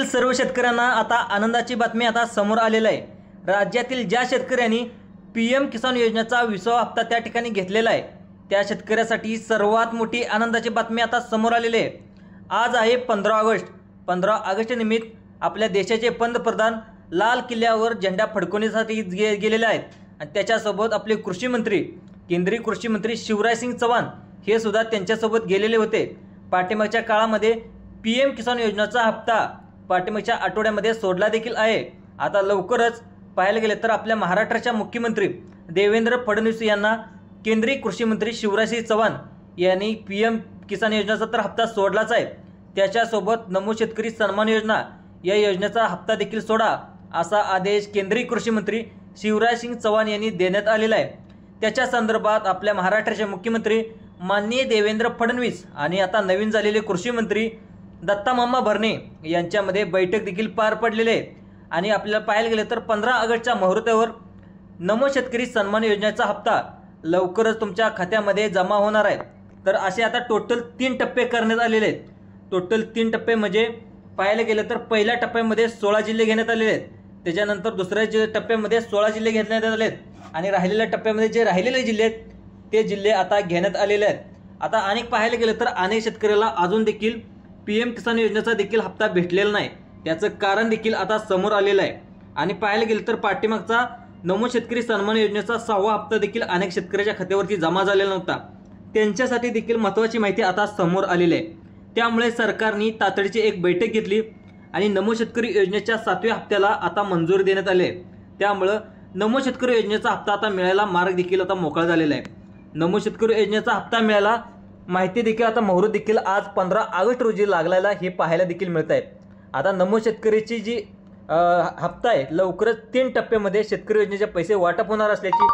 राज्यातील सर्व शेतकऱ्यांना आता आनंदाची बातमी आता समोर आलेली आहे। राज्यातील ज्या शेतकऱ्यांनी पीएम किसान योजनेचा 20वा हप्ता त्या ठिकाणी घेतलेला आहे त्या शेतकऱ्यासाठी सर्वात मोठी आनंदाची बातमी आता समोर आलेली आहे। आज आहे 15 ऑगस्ट। 15 ऑगस्ट निमित्त आपल्या देशाचे पंतप्रधान लाल किल्ल्यावर झेंडा फडकवण्यासाठी गेलेले आहेत आणि त्याच्यासोबत आपले कृषी मंत्री केंद्रीय कृषी मंत्री शिवराज सिंग चौहान हे सुद्धा त्यांच्यासोबत गेलेले होते। पाठिंबाच्या काळामध्ये पीएम किसान योजनेचा हप्ता पाठिंबाच्या आठवड्यामध्ये सोडला देखील आहे। आता लवकरच पाहायला गेले तर आपल्या महाराष्ट्राच्या मुख्यमंत्री देवेंद्र फडणवीस यांना केंद्रीय कृषी मंत्री शिवराज सिंग चौहान यांनी पीएम किसान योजनेचा तर हप्ता सोडलाच आहे, त्याच्यासोबत नमो शेतकरी सन्मान योजना या योजनेचा हप्ता देखील सोडा असा आदेश केंद्रीय कृषी मंत्री शिवराज सिंग चौहान यांनी देण्यात आलेला आहे। त्याच्या संदर्भात आपल्या महाराष्ट्राचे मुख्यमंत्री माननीय देवेंद्र फडणवीस आणि आता नवीन झालेले कृषी मंत्री दत्तामामा भरणे यांच्यामध्ये बैठक देखील पार पडलेली आहे आणि आपल्याला पाहायला गेले तर 15 ऑगस्टच्या मुहूर्तावर नमो शेतकरी सन्मान योजनेचा हप्ता लवकरच तुमच्या खात्यामध्ये जमा होणार आहे। तर असे आता टोटल 3 टप्पे करण्यात आलेले आहेत। टोटल 3 टप्पे म्हणजे पाहायला गेलं तर पहिल्या टप्प्यामध्ये 16 जिल्हे घेण्यात आलेले आहेत, त्याच्यानंतर दुसऱ्या टप्प्यामध्ये 16 जिल्हे घेण्यात आले आहेत आणि राहिलेल्या टप्प्यामध्ये जे राहिलेले जिल्हे आहेत ते जिल्हे आता घेण्यात आलेले आहेत। आता अनेक पाहायला गेलं तर अनेक शेतकऱ्याला अजून देखील पीएम किसान योजनेचा देखील हप्ता भेटलेला नाही, त्याचं कारण देखील आता समोर आलेलं आहे। आणि पाहायला गेलं तर पाठीमागचा नमो शेतकरी सन्मान योजनेचा 6वा हप्ता देखील अनेक शेतकऱ्याच्या खात्यावरती जमा झालेला नव्हता, त्यांच्यासाठी देखील महत्त्वाची माहिती आता समोर आलेली आहे। त्यामुळे सरकारने तातडीची एक बैठक घेतली आणि नमो शेतकरी योजनेच्या 7व्या हप्त्याला आता मंजुरी देण्यात आली आहे। त्यामुळे नमो शेतकरी योजनेचा हप्ता आता मिळायला मार्ग देखील आता मोकळा झालेला आहे। नमो शेतकरी योजनेचा हप्ता मिळाला माहिती देखील आता मुहूर्त देखील आज 15 ऑगस्ट रोजी लागलेला हे पाहायला देखील मिळत आहे। आता नमो शेतकरीची जी हप्ता आहे लवकरच 3 टप्प्यामध्ये शेतकरी योजनेचे पैसे वाटप होणार असल्याची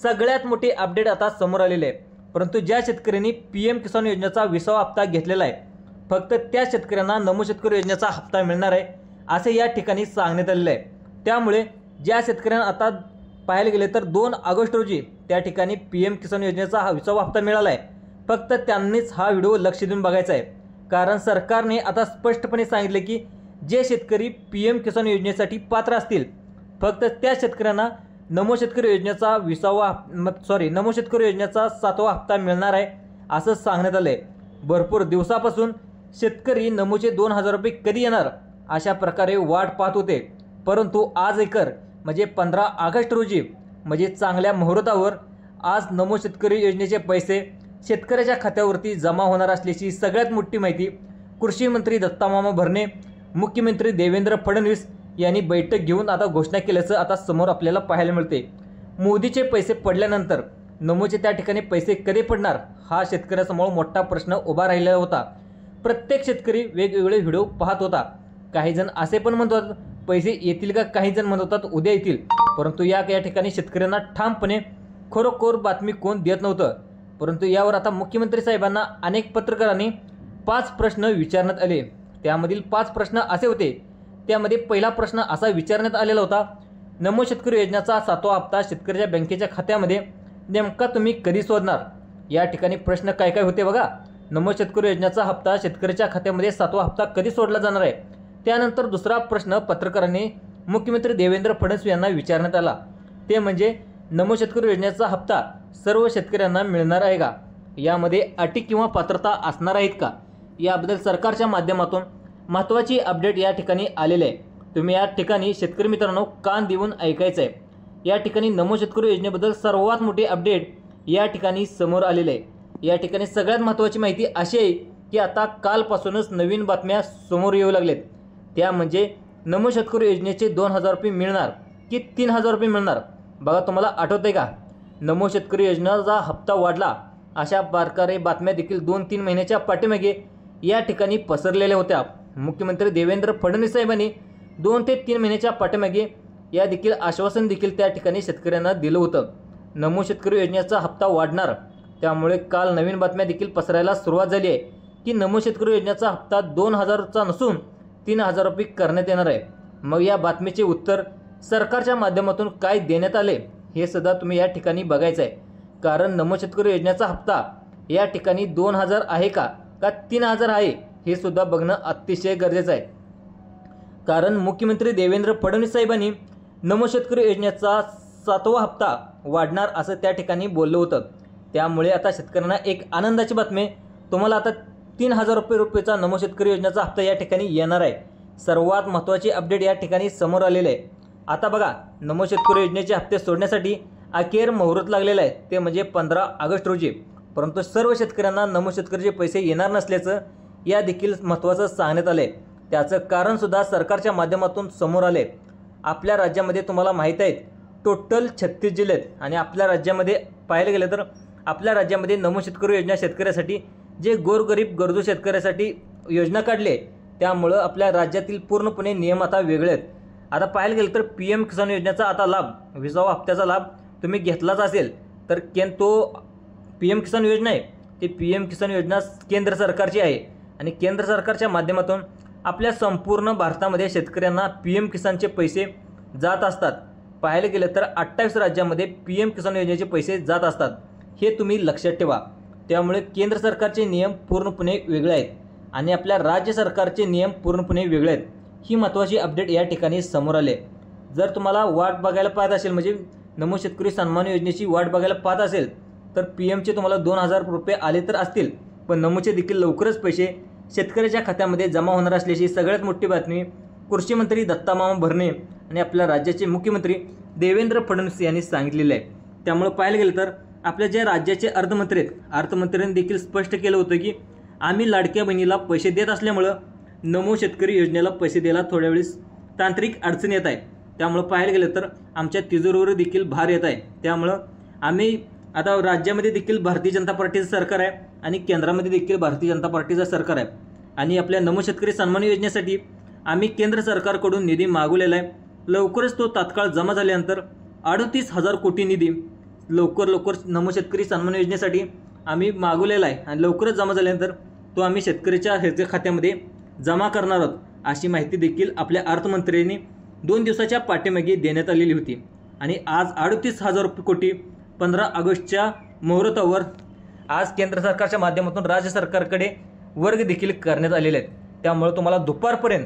सगळ्यात मोठी अपडेट आता समोर आलेली आहे। परंतु ज्या शेतकऱ्यांनी पीएम किसान योजनेचा 20वा हप्ता घेतलेला आहे फक्त त्या शेतकऱ्यांना नमो शेतकरी योजनेचा हप्ता मिळणार आहे असे या ठिकाणी सांगण्यात आलेले आहे। त्यामुळे ज्या शेतकऱ्यांना आता पाहायला गेले तर 2 ऑगस्ट रोजी त्या ठिकाणी पीएम किसान योजनेचा 20वा हप्ता मिळाला आहे, फक्त त्यांनीच हा व्हिडिओ लक्ष देऊन बघायचा आहे। कारण सरकारने आता स्पष्टपणे सांगितले की जे शेतकरी पीएम किसान योजनेसाठी पात्र असतील फक्त त्या शेतकऱ्यांना नमो शेतकरी योजनेचा नमो शेतकरी योजनेचा 7वा हप्ता मिळणार आहे असं सांगण्यात आलं आहे। भरपूर दिवसापासून शेतकरी नमोचे 2000 रुपये कधी येणार अशा प्रकारे वाट पाहत होते, परंतु आज म्हणजे 15 ऑगस्ट रोजी म्हणजे चांगल्या मुहूर्तावर आज नमो शेतकरी योजनेचे पैसे शेतकऱ्याच्या खात्यावरती जमा होणार असल्याची सगळ्यात मोठी माहिती कृषी मंत्री दत्तामामा भरणे मुख्यमंत्री देवेंद्र फडणवीस यांनी बैठक घेऊन आता घोषणा केल्याचं आता समोर आपल्याला पाहायला मिळते। मोदीचे पैसे पडल्यानंतर नमोचे त्या ठिकाणी पैसे कधी पडणार हा शेतकऱ्यासमोर मोठा प्रश्न उभा राहिलेला होता। प्रत्येक शेतकरी वेगवेगळे व्हिडिओ पाहत होता, काही जण असे पण म्हणत होतात पैसे येतील का, काही जण म्हणत होतात उद्या येतील, परंतु या ठिकाणी शेतकऱ्यांना ठामपणे खरोखर बातमी कोण देत नव्हतं। परंतु यावर आता मुख्यमंत्री साहेबांना अनेक पत्रकारांनी 5 प्रश्न विचारण्यात आले। त्यामधील 5 प्रश्न असे होते, त्यामध्ये पहिला प्रश्न असा विचारण्यात आलेला होता, नमो शेतकरी योजनेचा 7वा हप्ता शेतकऱ्याच्या बँकेच्या खात्यामध्ये नेमका तुम्ही कधी सोडणार। या ठिकाणी प्रश्न काय काय होते बघा। नमो शेतकरी योजनेचा हप्ता शेतकऱ्याच्या खात्यामध्ये 7वा हप्ता कधी सोडला जाणार आहे। त्यानंतर दुसरा प्रश्न पत्रकारांनी मुख्यमंत्री देवेंद्र फडणवीस यांना विचारण्यात आला, ते म्हणजे नमो शेतकरी योजनेचा हप्ता सर्व शेतकऱ्यांना मिळणार आहे का, यामध्ये अटी किंवा पात्रता असणार आहेत का, याबद्दल सरकारच्या माध्यमातून महत्त्वाची अपडेट या ठिकाणी आलेली आहे। तुम्ही या ठिकाणी शेतकरी मित्रांनो कान देऊन ऐकायचं आहे। या ठिकाणी नमो शेतकरी योजनेबद्दल सर्वात मोठी अपडेट या ठिकाणी समोर आलेली आहे। या ठिकाणी सगळ्यात महत्त्वाची माहिती अशी आहे की आता कालपासूनच नवीन बातम्या समोर येऊ लागलेत, त्या म्हणजे नमो शेतकरी योजनेचे 2000 रुपये मिळणार की 3000 रुपये मिळणार। बघा तुम्हाला आठवतंय का, नमो शेतकरी योजनेचा हप्ता वाढला अशा प्रकारे बातम्या देखील 2-3 महिन्याच्या पाठीमागे या ठिकाणी पसरलेल्या होत्या। मुख्यमंत्री देवेंद्र फडणवीस साहेबांनी 2 ते 3 महिन्याच्या पाठीमागे या देखील आश्वासन देखील त्या ठिकाणी शेतकऱ्यांना दिलं होतं, नमो शेतकरी योजनेचा हप्ता वाढणार। त्यामुळे काल नवीन बातम्या देखील पसरायला सुरुवात झाली आहे की नमो शेतकरी योजनेचा हप्ता 2000चा नसून 3000 रुपये करण्यात येणार आहे। मग या बातमीचे उत्तर सरकारच्या माध्यमातून काय देण्यात आले हे सुद्धा तुम्ही या ठिकाणी बघायचं आहे। कारण नमो शेतकरी योजनेचा हप्ता या ठिकाणी 2000 आहे का 3000 आहे हे सुद्धा बघणं अतिशय गरजेचं आहे। कारण मुख्यमंत्री देवेंद्र फडणवीस साहेबांनी नमो शेतकरी योजनेचा 7वा हप्ता वाढणार असं त्या ठिकाणी बोललं होतं। त्यामुळे आता शेतकऱ्यांना एक आनंदाची बातमी, तुम्हाला आता 3000 रुपयेचा नमो शेतकरी योजनेचा हप्ता या ठिकाणी येणार आहे। सर्वात महत्त्वाची अपडेट या ठिकाणी समोर आलेले आहे। आता बघा, नमो शेतकरी योजनेचे हप्ते सोडण्यासाठी अखेर मुहूर्त लागलेला आहे, ते म्हणजे 15 ऑगस्ट रोजी। परंतु सर्व शेतकऱ्यांना नमो शेतकरीचे पैसे येणार नसल्याचं या देखील महत्त्वाचं सांगण्यात आले। त्याचं कारण सुद्धा सरकारच्या माध्यमातून समोर आले। आपल्या राज्यामध्ये तुम्हाला माहीत आहे टोटल 36 जिल्हे आहेत आणि आपल्या राज्यामध्ये पाहायला गेलं तर आपल्या राज्यामध्ये नमो शेतकरी योजना शेतकऱ्यासाठी जे गोरगरीब गरजू शेतकऱ्यासाठी योजना काढली आहे, त्यामुळं आपल्या राज्यातील पूर्णपणे नियम आता वेगळे आहेत। आता पाहायला गेलं तर PM किसान योजनेचा आता लाभ 20व्या हप्त्याचा लाभ तुम्ही घेतलाच असेल तर तो PM किसान योजना आहे, ती PM किसान योजना केंद्र सरकारची आहे आणि केंद्र सरकारच्या माध्यमातून आपल्या संपूर्ण भारतामध्ये शेतकऱ्यांना PM किसानचे पैसे जात असतात। पाहायला गेलं तर 28 राज्यांमध्ये PM किसान योजनेचे पैसे जात असतात, हे तुम्ही लक्षात ठेवा। त्यामुळे केंद्र सरकारचे नियम पूर्णपणे वेगळे आहेत आणि आपल्या राज्य सरकारचे नियम पूर्णपणे वेगळे आहेत। ही महत्त्वाची अपडेट या ठिकाणी समोर आले। जर तुम्हाला वाट बघायला पाहत असेल, म्हणजे नमो शेतकरी सन्मान योजनेची वाट बघायला पाहत असेल तर PMचे तुम्हाला 2000 रुपये आले तर असतील, पण नमोचे देखील लवकरच पैसे शेतकऱ्याच्या खात्यामध्ये जमा होणार असल्याची सगळ्यात मोठी बातमी कृषी मंत्री दत्तामामा भरणे आणि आपल्या राज्याचे मुख्यमंत्री देवेंद्र फडणवीस यांनी सांगितलेले आहे। त्यामुळे पाहायला गेलं तर आपल्या जे राज्याचे अर्थमंत्री आहेत, अर्थमंत्र्यांनी देखील स्पष्ट केलं होतं की आम्ही लाडक्या बहिणीला पैसे देत असल्यामुळं नमो शेतकरी योजनेला पैसे द्यायला थोड्या वेळेस तांत्रिक अडचण येत आहे। त्यामुळं पाहायला गेलं तर आमच्या तिजोरीवर देखील भार येत आहे। त्यामुळं आम्ही आता राज्यामध्ये देखील भारतीय जनता पार्टीचं सरकार आहे आणि केंद्रामध्ये देखील भारतीय जनता पार्टीचं सरकार आहे आणि आपल्या नमो शेतकरी सन्मान योजनेसाठी आम्ही केंद्र सरकारकडून निधी मागवलेला आहे। लवकरच तो तात्काळ जमा झाल्यानंतर 38,000 कोटी निधी लवकर नमो शेतकरी सन्मान योजनेसाठी आम्ही मागवलेला आहे आणि लवकरच जमा झाल्यानंतर तो आम्ही शेतकऱ्याच्या खात्यामध्ये जमा करणार आहोत, अशी माहिती देखील आपल्या अर्थमंत्र्यांनी 2 दिवसाच्या पाठीमागे देण्यात आलेली होती। आणि आज 38,000 कोटी 15 ऑगस्टच्या मुहूर्तावर आज केंद्र सरकारच्या माध्यमातून राज्य सरकारकडे वर्ग देखील करण्यात आलेले आहेत। त्यामुळे तुम्हाला दुपारपर्यंत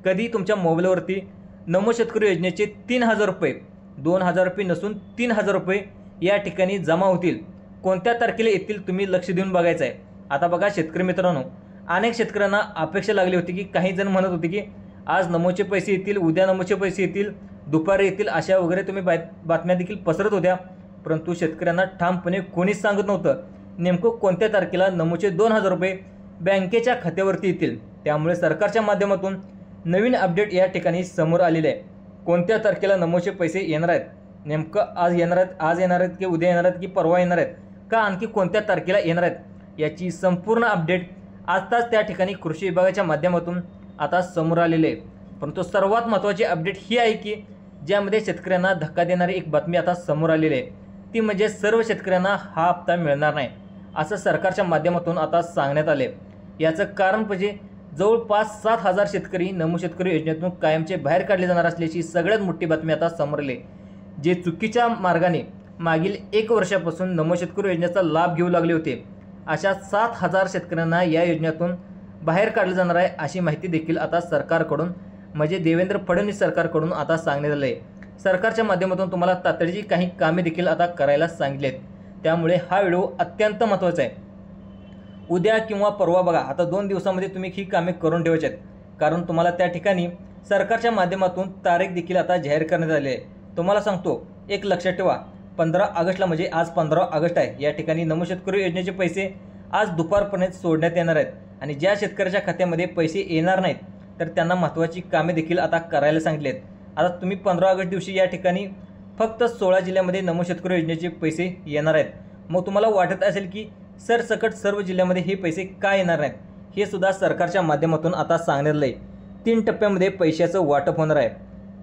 कधी तुमच्या मोबाईलवरती नमो शेतकरी योजनेचे 3000 रुपये 2000 रुपये नसून 3000 रुपये या ठिकाणी जमा होतील। कोणत्या तारखेला येतील तुम्ही लक्ष देऊन बघायचं आहे। आता बघा शेतकरी मित्रांनो, अनेक शेतकऱ्यांना अपेक्षा लागली होती की काही जण म्हणत होते की आज नमोचे पैसे येतील, उद्या नमोचे पैसे येतील, दुपारी येतील, अशा वगैरे तुम्ही बातम्या देखील पसरत होत्या। परंतु शेतकऱ्यांना ठामपणे कोणीच सांगत नव्हतं नेमकं कोणत्या तारखेला नमोचे 2000 रुपये बँकेच्या खात्यावरती येतील। त्यामुळे सरकारच्या माध्यमातून नवीन अपडेट या ठिकाणी समोर आलेले आहे। कोणत्या तारखेला नमोचे पैसे येणार आहेत, नेमकं आज येणार आहेत की उद्या येणार आहेत की परवा येणार आहेत का आणखी कोणत्या तारखेला येणार आहेत, याची संपूर्ण अपडेट आताच त्या ठिकाणी कृषी विभागाच्या माध्यमातून आता समोर आलेले आहे। परंतु सर्वात महत्त्वाची अपडेट ही आहे की ज्यामध्ये शेतकऱ्यांना धक्का देणारी एक बातमी आता समोर आलेली आहे, ती म्हणजे सर्व शेतकऱ्यांना हा हप्ता मिळणार नाही असं सरकारच्या माध्यमातून आता सांगण्यात आले। याचं कारण म्हणजे जवळपास 7000 शेतकरी नमो शेतकरी योजनेतून कायमचे बाहेर काढले जाणार असल्याची सगळ्यात मोठी बातमी आता समोर आली। जे चुकीच्या मार्गाने मागील 1 वर्षापासून नमो शेतकरी योजनेचा लाभ घेऊ लागले होते, अशा 7000 शेतकऱ्यांना या योजनेतून बाहेर काढलं जाणार आहे, अशी माहिती देखील आता सरकारकडून म्हणजे देवेंद्र फडणवीस सरकारकडून आता सांगण्यात आलं आहे। सरकारच्या माध्यमातून तुम्हाला तातडीची काही कामे देखील आता करायला सांगितले आहेत। त्यामुळे हा व्हिडिओ अत्यंत महत्त्वाचा आहे। उद्या किंवा परवा बघा, आता 2 दिवसामध्ये तुम्ही ही कामे करून ठेवायची आहेत, कारण तुम्हाला त्या ठिकाणी सरकारच्या माध्यमातून तारीख देखील आता जाहीर करण्यात आली आहे। तुम्हाला सांगतो, एक लक्षात ठेवा, 15 ऑगस्टला म्हणजे आज 15 ऑगस्ट आहे, या ठिकाणी नमो शेतकरी योजनेचे पैसे आज दुपारपर्यंत सोडण्यात येणार आहेत आणि ज्या शेतकऱ्याच्या खात्यामध्ये पैसे येणार नाहीत तर त्यांना महत्त्वाची कामे देखील आता करायला सांगितले आहेत। आता तुम्ही 15 ऑगस्ट दिवशी या ठिकाणी फक्त 16 जिल्ह्यामध्ये नमो शेतकरी योजनेचे पैसे येणार आहेत। मग तुम्हाला वाटत असेल की सरसकट सर्व जिल्ह्यामध्ये हे पैसे का येणार नाहीत, हे सुद्धा सरकारच्या माध्यमातून आता सांगण्यात आलं आहे। 3 टप्प्यामध्ये पैशाचं वाटप होणार आहे।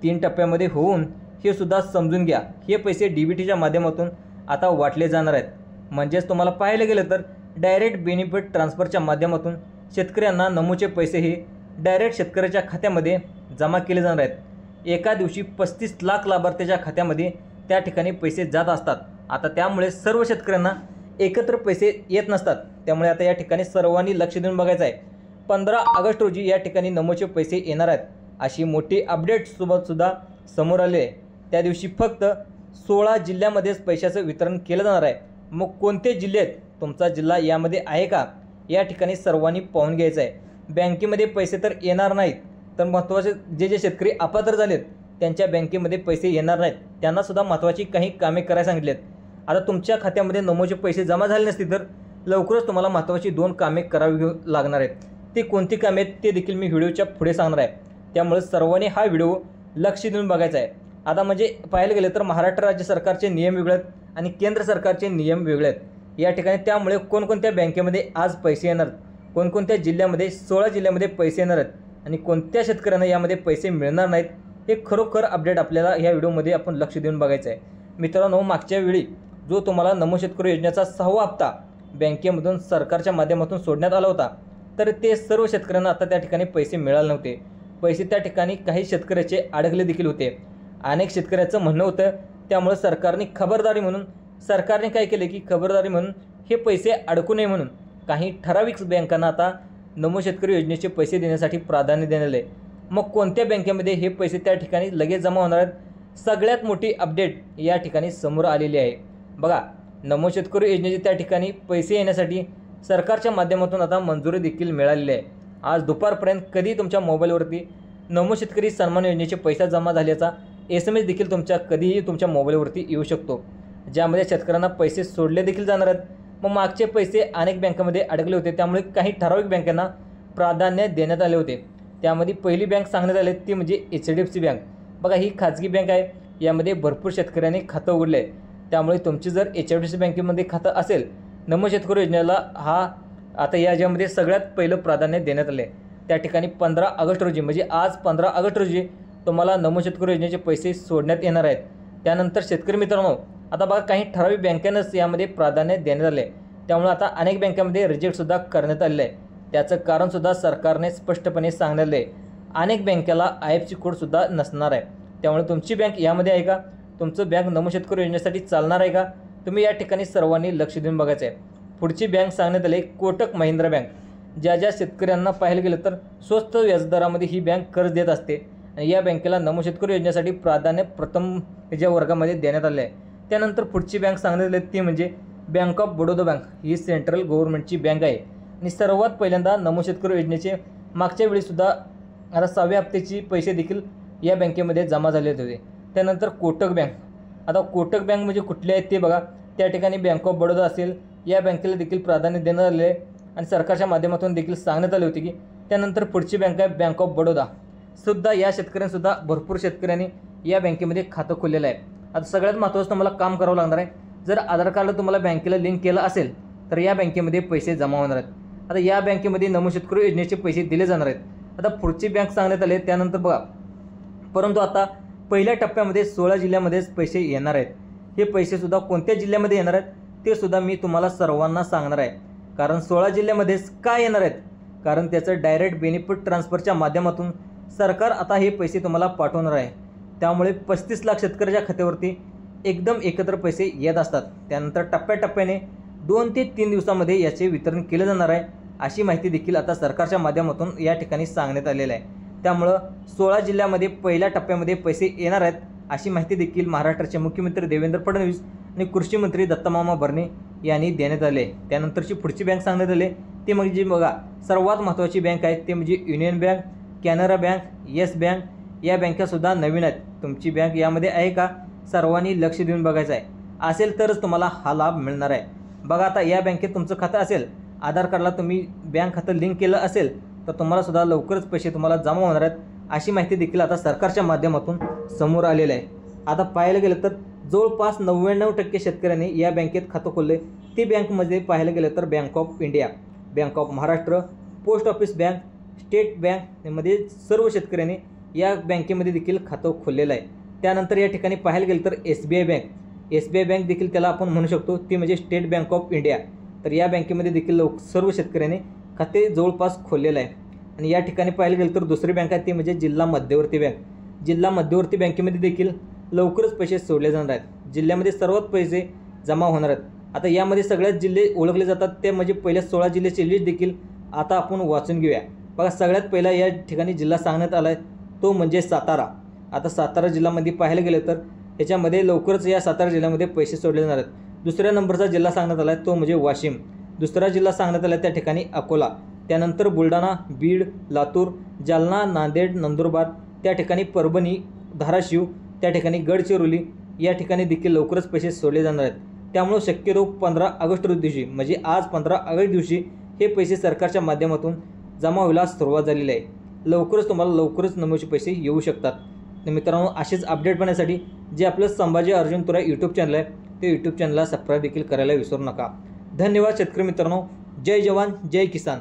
3 टप्प्यामध्ये होऊन हे सुद्धा समजून घ्या, हे पैसे DBTच्या माध्यमातून आता वाटले जाणार आहेत। म्हणजेच तुम्हाला पाहायला गेलं तर डायरेक्ट बेनिफिट ट्रान्सफरच्या माध्यमातून शेतकऱ्यांना नमोचे पैसे हे डायरेक्ट शेतकऱ्याच्या खात्यामध्ये जमा केले जाणार आहेत। एका दिवशी 35 लाख लाभार्थ्याच्या खात्यामध्ये त्या ठिकाणी पैसे जात असतात। आता त्यामुळे सर्व शेतकऱ्यांना एकत्र पैसे येत नसतात। त्यामुळे आता या ठिकाणी सर्वांनी लक्ष देऊन बघायचं आहे। 15 ऑगस्ट रोजी या ठिकाणी नमोचे पैसे येणार आहेत अशी मोठी अपडेटसोबत सुद्धा समोर आले आहे। त्या दिवशी फक्त 16 जिल्ह्यामध्येच पैशाचं वितरण केलं जाणार आहे। मग कोणते जिल्हे आहेत, तुमचा जिल्हा यामध्ये आहे का, या ठिकाणी सर्वांनी पाहून घ्यायचं आहे। बँकेमध्ये पैसे तर येणार नाहीत, तर महत्त्वाचे जे शेतकरी अपात्र झालेत त्यांच्या बँकेमध्ये पैसे येणार नाहीत, त्यांनासुद्धा महत्त्वाची काही कामे करायला सांगितलेत। आता तुमच्या खात्यामध्ये नमोचे पैसे जमा झाले नसतील तर लवकरच तुम्हाला महत्त्वाची 2 कामे करावी लागणार आहेत। ते कोणती कामे आहेत ते देखील मी व्हिडिओच्या पुढे सांगणार आहे, त्यामुळे सर्वांनी हा व्हिडिओ लक्ष देऊन बघायचा आहे। आता म्हणजे पाहायला गेलं तर महाराष्ट्र राज्य सरकारचे नियम वेगळे आहेत आणि केंद्र सरकारचे नियम वेगळे आहेत या ठिकाणी। त्यामुळे कोणकोणत्या बँकेमध्ये आज पैसे येणार, कोणकोणत्या जिल्ह्यामध्ये 16 जिल्ह्यामध्ये पैसे येणार आहेत आणि कोणत्या शेतकऱ्यांना यामध्ये पैसे मिळणार नाहीत, हे खरोखर अपडेट आपल्याला या व्हिडिओमध्ये आपण लक्ष देऊन बघायचं आहे। मित्रांनो, मागच्या वेळी जो तुम्हाला नमो शेतकरी योजनेचा 6वा हप्ता बँकेमधून सरकारच्या माध्यमातून सोडण्यात आला होता, तर ते सर्व शेतकऱ्यांना आता त्या ठिकाणी पैसे मिळाले नव्हते। पैसे त्या ठिकाणी काही शेतकऱ्याचे अडकले देखील होते। अनेक शेतकऱ्याचं म्हणणं होतं, त्यामुळे सरकारने खबरदारी म्हणून काय केले की खबरदारी म्हणून हे पैसे अडकू नये म्हणून काही ठराविक बँकांना आता नमो शेतकरी योजनेचे पैसे देण्यासाठी प्राधान्य देण्यात आले। मग कोणत्या बँकेमध्ये हे पैसे त्या ठिकाणी लगेच जमा होणार आहेत, सगळ्यात मोठी अपडेट या ठिकाणी समोर आलेली आहे। बघा, नमो शेतकरी योजनेचे त्या ठिकाणी पैसे येण्यासाठी सरकारच्या माध्यमातून आता मंजुरी देखील मिळालेली आहे। आज दुपारपर्यंत कधी तुमच्या मोबाईलवरती नमो शेतकरी सन्मान योजनेचे पैसा जमा झाल्याचा SMS देखील कधीही तुमच्या मोबाईलवरती येऊ शकतो, ज्यामध्ये शेतकऱ्यांना पैसे सोडले देखील जाणार आहेत। मग मागचे पैसे अनेक बँकांमध्ये अडकले होते, त्यामुळे काही ठराविक बँकांना प्राधान्य देण्यात आले होते। त्यामध्ये पहिली बँक सांगण्यात आली ती म्हणजे HDFC बँक। बघा, ही खाजगी बँक आहे, यामध्ये भरपूर शेतकऱ्यांनी खातं उघडलं आहे। त्यामुळे तुमची जर HDFC बँकेमध्ये खातं असेल, नमो शेतकरी योजनेला हा आता याच्यामध्ये सगळ्यात पहिलं प्राधान्य देण्यात आले। त्या ठिकाणी 15 ऑगस्ट रोजी म्हणजे आज 15 ऑगस्ट रोजी तुम्हाला नमो शेतकरी योजनेचे पैसे सोडण्यात येणार आहेत। त्यानंतर शेतकरी मित्रांनो, आता बघा काही ठराविक बँकांनाच यामध्ये प्राधान्य देण्यात आले, त्यामुळे आता अनेक बँकांमध्ये रिजेक्टसुद्धा करण्यात आलेलं आहे। त्याचं कारणसुद्धा सरकारने स्पष्टपणे सांगितलं आहे। अनेक बँकेला IFSC कोडसुद्धा नसणार आहे, त्यामुळे तुमची बँक यामध्ये आहे का, तुमचं बँक नमो शेतकरी योजनेसाठी चालणार आहे का, तुम्ही या ठिकाणी सर्वांनी लक्ष देऊन बघायचं आहे। पुढची बँक सांगण्यात आली कोटक महिंद्रा बँक। ज्या शेतकऱ्यांना पाहायला गेलं तर स्वस्त व्याजदरामध्ये ही बँक कर्ज देत असते आणि या बँकेला नमो शेतकरी योजनेसाठी प्राधान्य प्रथम ज्या वर्गामध्ये देण्यात आले आहे। त्यानंतर पुढची बँक सांगण्यात आली ती म्हणजे बँक ऑफ बडोदा बँक। ही सेंट्रल गव्हर्नमेंटची बँक आहे आणि सर्वात पहिल्यांदा नमो शेतकरी योजनेचे मागच्या वेळीसुद्धा आता 6व्या हप्त्याचे पैसे देखील या बँकेमध्ये जमा झाले होते। त्यानंतर कोटक बँक। आता कोटक बँक म्हणजे कुठले आहेत ते बघा, त्या ठिकाणी बँक ऑफ बडोदा असेल, या बँकेला देखील प्राधान्य देण्यात आले आहे आणि सरकारच्या माध्यमातून देखील सांगण्यात आले होते की त्यानंतर पुढची बँक आहे बँक ऑफ बडोदा सुद्धा। या शेतकऱ्यांसुद्धा भरपूर शेतकऱ्यांनी या बँकेमध्ये खातं खोललेलं आहे। आता सगळ्यात महत्त्वाचं तुम्हाला काम करावं लागणार आहे, जर आधार कार्ड तुम्हाला बँकेला लिंक केलं असेल तर या बँकेमध्ये पैसे जमा होणार आहेत। आता या बँकेमध्ये नमो शेतकरी योजनेचे पैसे दिले जाणार आहेत। आता पुढची बँक सांगण्यात आले त्यानंतर बघा, परंतु आता पहिल्या टप्प्यामध्ये 16 जिल्ह्यामध्येच पैसे येणार आहेत। हे पैसेसुद्धा कोणत्या जिल्ह्यामध्ये येणार आहेत ते सुद्धा मी तुम्हाला सर्वांना सांगणार आहे। कारण 16 जिल्ह्यामध्येच का येणार आहेत, कारण त्याचं डायरेक्ट बेनिफिट ट्रान्सफरच्या माध्यमातून सरकार आता हे पैसे तुम्हाला पाठवणार आहे। त्यामुळे 35 लाख शेतकऱ्याच्या खात्यावरती एकदम एकत्र पैसे येत असतात। त्यानंतर टप्प्याटप्प्याने 2 ते 3 दिवसामध्ये याचे वितरण केले जाणार आहे, अशी माहिती देखील आता सरकारच्या माध्यमातून या ठिकाणी सांगण्यात आलेलं आहे। त्यामुळं 16 जिल्ह्यामध्ये पहिल्या टप्प्यामध्ये पैसे येणार आहेत, अशी माहिती देखील महाराष्ट्राचे मुख्यमंत्री देवेंद्र फडणवीस आणि कृषी मंत्री दत्तामामा भरणे यांनी देण्यात आले। त्यानंतरची पुढची बँक सांगण्यात आली ती म्हणजे बघा, सर्वात महत्त्वाची बँक आहे ते म्हणजे union bank, Canara bank, yes bank. या बँकासुद्धा नवीन आहेत। तुमची बँक यामध्ये आहे का, सर्वांनी लक्ष देऊन बघायचं आहे। असेल तरच तुम्हाला हा लाभ मिळणार आहे। बघा, आता या बँकेत तुमचं खातं असेल, आधार कार्डला तुम्ही बँक खातं लिंक केलं असेल तर तुम्हाला सुद्धा लवकरच पैसे तुम्हाला जमा होणार आहेत, अशी माहिती देखील आता सरकारच्या माध्यमातून समोर आलेलं आहे। आता पाहायला गेलं तर जवळपास 99% शेतकऱ्यांनी या बँकेत खातं खोलले। ती बँकमध्ये पाहायला गेलं तर bank of India, bank of Maharashtra, post office bank, state बँकमध्ये सर्व शेतकऱ्यांनी या बँकेमध्ये देखील खातं खोललेलं आहे। त्यानंतर या ठिकाणी पाहायला गेलं तर SBI बँक देखील त्याला आपण म्हणू शकतो, ती म्हणजे स्टेट बँक ऑफ इंडिया। तर या बँकेमध्ये देखील सर्व शेतकऱ्यांनी खाते जवळपास खोललेलं आहे। आणि या ठिकाणी पाहायला गेलं तर दुसरी बँक आहे ती म्हणजे जिल्हा मध्यवर्ती बँक। जिल्हा मध्यवर्ती बँकेमध्ये देखील लवकरच पैसे सोडले जाणार आहेत। जिल्ह्यामध्ये सर्वात पैसे जमा होणार आहेत। आता यामध्ये सगळ्यात जिल्हे ओळखले जातात ते म्हणजे पहिल्या 16 जिल्ह्याची लिस्ट देखील आता आपण वाचून घेऊया। बघा, सगळ्यात पहिला या ठिकाणी जिल्हा सांगण्यात आला आहे तो म्हणजे सातारा. आता सातारा जिल्ह्यामध्ये पाहायला गेलं तर ह्याच्यामध्ये लवकरच या सातारा जिल्ह्यामध्ये पैसे सोडले जाणार आहेत. दुसऱ्या नंबरचा जिल्हा सांगण्यात आला आहे तो म्हणजे वाशिम. दुसरा जिल्हा सांगण्यात आला आहे त्या ठिकाणी अकोला. त्यानंतर बुलढाणा, बीड, लातूर, जालना, नांदेड, नंदुरबार, त्या ठिकाणी परभणी, धाराशिव, त्या ठिकाणी गडचिरोली या ठिकाणी देखील लवकरच पैसे सोडले जाणार आहेत. त्यामुळे शक्यतो 15 ऑगस्ट दिवशी म्हणजे आज 15 ऑगस्ट दिवशी हे पैसे सरकारच्या माध्यमातून जमा व्हायला सुरुवात झालेली आहे. लवकरच तुम्हाला लवकरच नमूचे पैसे येऊ शकतात. तर मित्रांनो, असेच अपडेट पाहण्यासाठी जे आपलं संभाजी अर्जुन तुराई यूट्यूब चॅनल आहे ते यूट्यूब चॅनलला सबस्क्राईब देखील करायला विसरू नका. धन्यवाद शेतकरी मित्रांनो. जय जवान जय किसान.